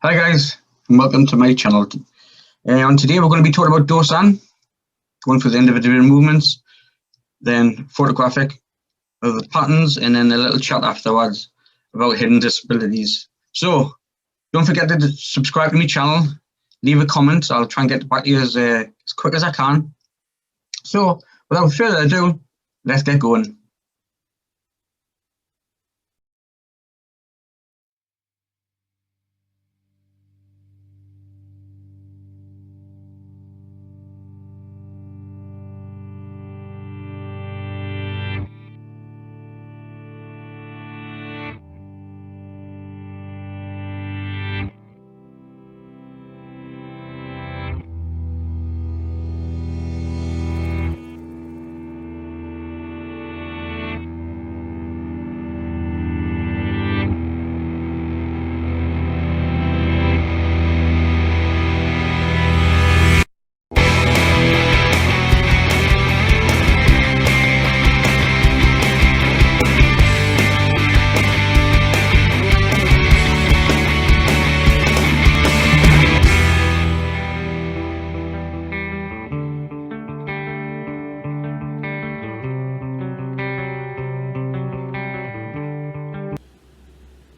Hi guys, and welcome to my channel. And today we're going to be talking about Dosan, going through the individual movements, then photographic of the patterns, and then a little chat afterwards about hidden disabilities. So don't forget to subscribe to my channel, leave a comment. I'll try and get back to you as quick as I can. So without further ado, let's get going.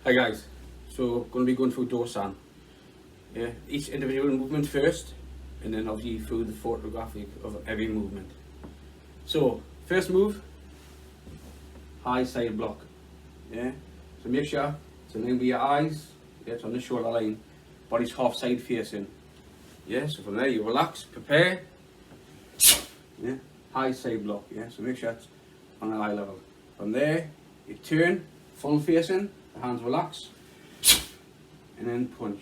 Hi guys, so going to be going through Dosan. Yeah, each individual movement first, and then obviously through the photographic of every movement. So first move, high side block. Yeah, so make sure it's in line with your eyes. Yeah, it's on the shoulder line, body's half side facing. Yeah, so from there you relax, prepare. Yeah, high side block. Yeah, so make sure it's on an eye level. From there you turn, full facing. The hands relax, and then punch.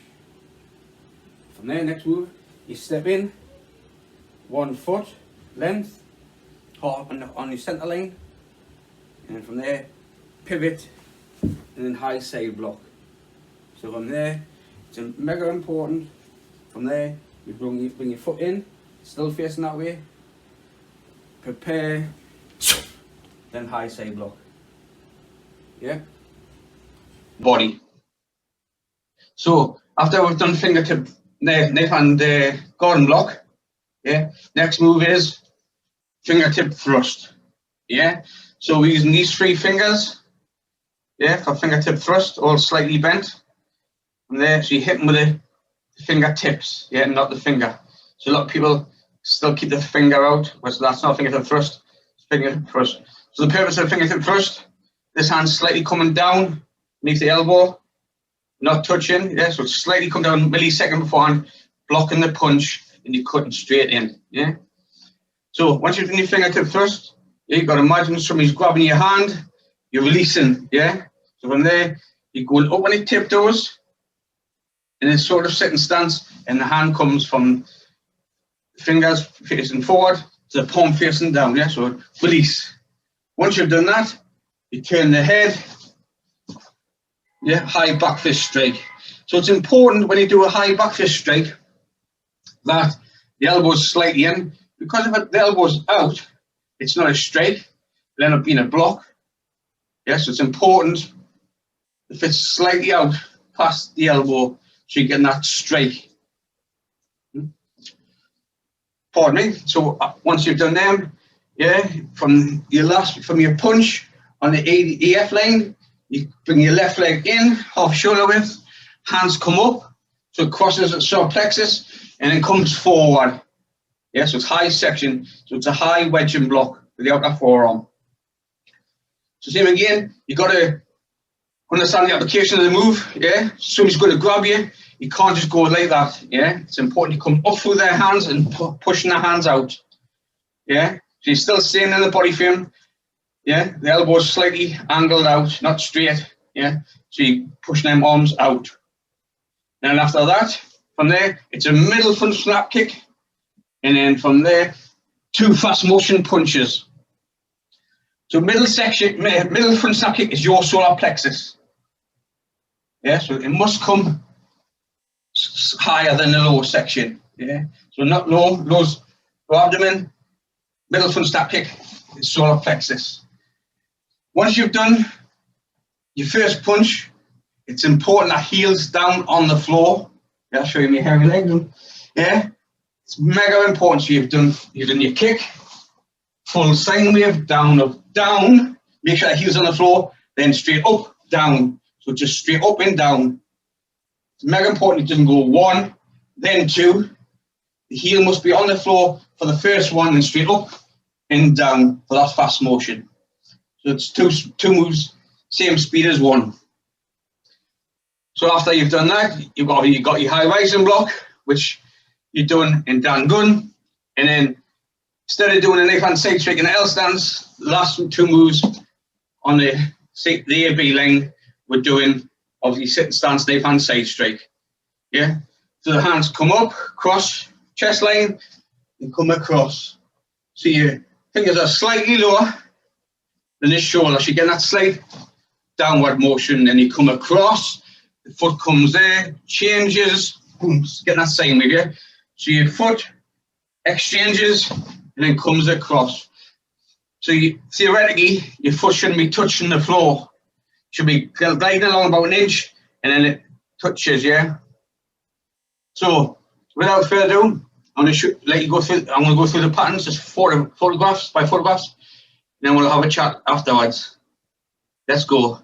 From there, next move, you step in, 1 foot length, half on your centre line, and then from there, pivot, and then high side block. So from there, it's mega important. From there, you bring your foot in, still facing that way, prepare, then high side block. Yeah? Body. So after we've done fingertip, neck and garden block, yeah, next move is fingertip thrust. Yeah, so we're using these 3 fingers, yeah, for fingertip thrust, all slightly bent. From there, so you hit them with the fingertips, yeah, not the finger. So a lot of people still keep the finger out, but that's not fingertip thrust, it's fingertip thrust. So the purpose of fingertip thrust, this hand's slightly coming down, beneath the elbow, not touching, yeah, so it's slightly come down a millisecond beforehand, blocking the punch, and you're cutting straight in, yeah. So once you've done your fingertip thrust, yeah, you've got to imagine somebody's grabbing your hand, you're releasing, yeah. So from there, you're going up on your tiptoes, in a sort of sitting stance, and the hand comes from fingers facing forward to the palm facing down, yeah, so release. Once you've done that, you turn the head, yeah, high back fist strike. So it's important when you do a high back fist strike that the elbow's slightly in, because if the elbow's out, it's not a strike, it'll end up being a block. Yeah, so it's important if it's slightly out past the elbow, so you're getting that strike. Pardon me. So once you've done them, yeah, from your punch on the EF line, you bring your left leg in, half shoulder width, hands come up, so it crosses at solar plexus, and then comes forward. Yeah, so it's high section, so it's a high wedging block with the outer forearm. So same again, you got to understand the application of the move, yeah? Somebody's going to grab you, you can't just go like that, yeah? It's important you come up through their hands and pushing their hands out, yeah? So you're still staying in the body frame, yeah, the elbow is slightly angled out, not straight, yeah, so you're pushing them arms out. And after that, from there, it's a middle front snap kick, and then from there, 2 fast motion punches. So middle front snap kick is your solar plexus, yeah, so it must come higher than the lower section, yeah, so not low, low abdomen, middle front snap kick is solar plexus. Once you've done your first punch, it's important that heel's down on the floor, I'll show you my heavy leg. Yeah, it's mega important. So you've done your kick, full sine wave, down, up, down. Make sure the heel's on the floor, then straight up, down. So just straight up and down. It's mega important. It doesn't go one, then two. The heel must be on the floor for the first one, and straight up and down for that fast motion. So it's two moves, same speed as one. So after you've done that, you've got your high rising block, which you're doing in Dan Gun, and then instead of doing a left hand side strike in the L stance, the last two moves on the AB line, we're doing obviously sitting stance, left hand side strike. Yeah, so the hands come up, cross chest line, and come across. So your fingers are slightly lower than this shoulder. So you get that slight downward motion, then you come across. The foot comes there, changes, boom, get that same with you. So your foot exchanges and then comes across. So theoretically, your foot shouldn't be touching the floor. Should be gliding along about an inch and then it touches, yeah? So without further ado, I'm going to go through the patterns, just photographs by photographs, and then we'll have a chat afterwards. Let's go.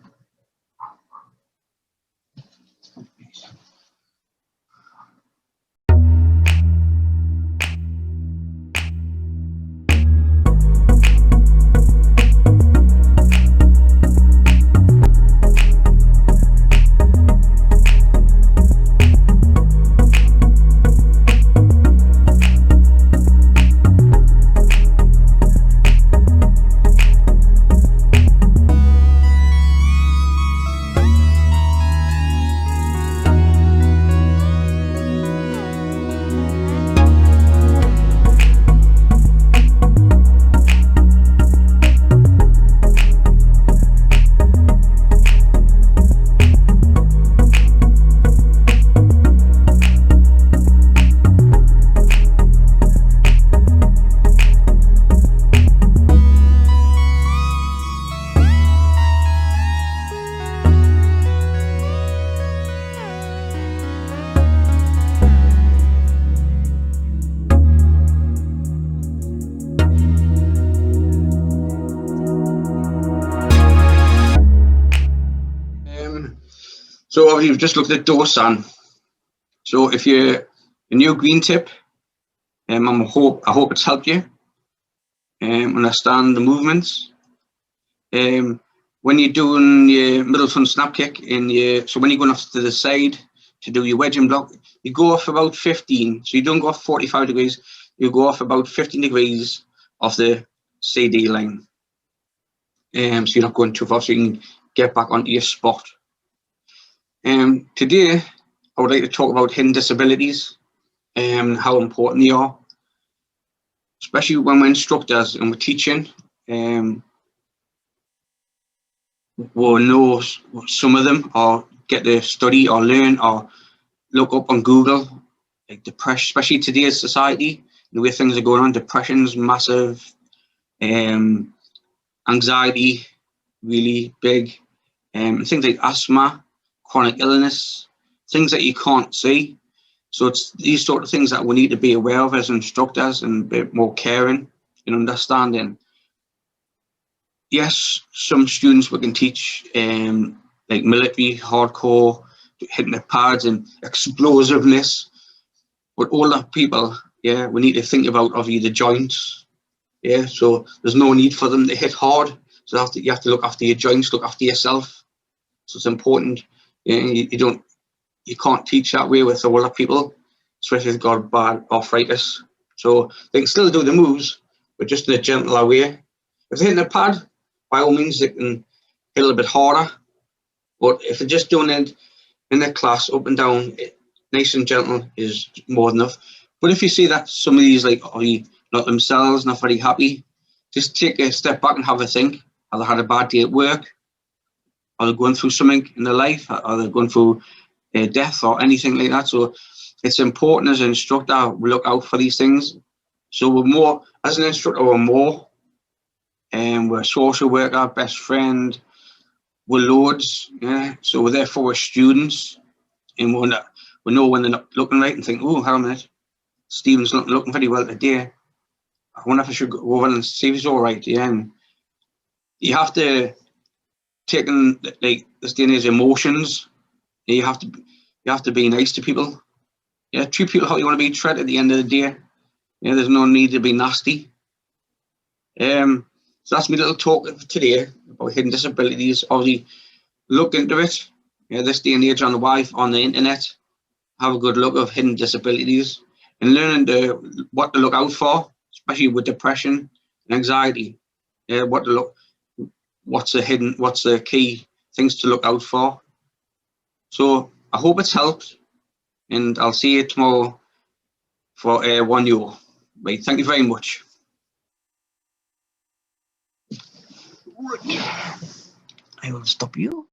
So obviously you've just looked at Dosan. So if you're a new green tip, I hope it's helped you understand the movements. When you're doing your middle front snap kick, so when you're going off to the side to do your wedging block, you go off about 15. So you don't go off 45 degrees, you go off about 15 degrees off the CD line. So you're not going too far, so you can get back onto your spot. Today, I would like to talk about hidden disabilities and how important they are, especially when we're instructors and we're teaching. We'll know some of them, or get to study or learn or look up on Google, like depression, especially today's society, the way things are going on. Depression's massive, anxiety really big, things like asthma, chronic illness, things that you can't see. So it's these sort of things that we need to be aware of as instructors and a bit more caring and understanding. Yes, some students we can teach like military, hardcore, hitting the pads and explosiveness, but older people, yeah, we need to think about obviously the joints. Yeah, so there's no need for them to hit hard. So you have to look after your joints, look after yourself. So it's important. You can't teach that way with older people, especially if they've got bad arthritis. So they can still do the moves, but just in a gentler way. If they're hitting a pad, by all means, they can hit a little bit harder. But if they're just doing it in their class, up and down, nice and gentle is more than enough. But if you see that some of these, like, are not themselves, not very happy, just take a step back and have a think. Have they had a bad day at work? Are they going through something in their life? Are they going through death or anything like that? So it's important as an instructor, we look out for these things. So we're more, as an instructor, we're more, and we're a social worker, best friend, we're loads, yeah. So we're there for our students, and we're we know when they're not looking right and think, oh, hang on a minute, Stephen's looking very well today. I wonder if I should go over and see if he's all right. Yeah, and you have to take in, like, this day and age, emotions. You have to be nice to people. Yeah, treat people how you want to be treated at the end of the day. Yeah, there's no need to be nasty. So that's my little talk today about hidden disabilities. Obviously, look into it. Yeah, this day and age on the internet, have a good look of hidden disabilities and learning what to look out for, especially with depression and anxiety. Yeah, what's the key things to look out for. So I hope it's helped, and I'll see you tomorrow for 1 euro. Right, thank you very much. I will stop you.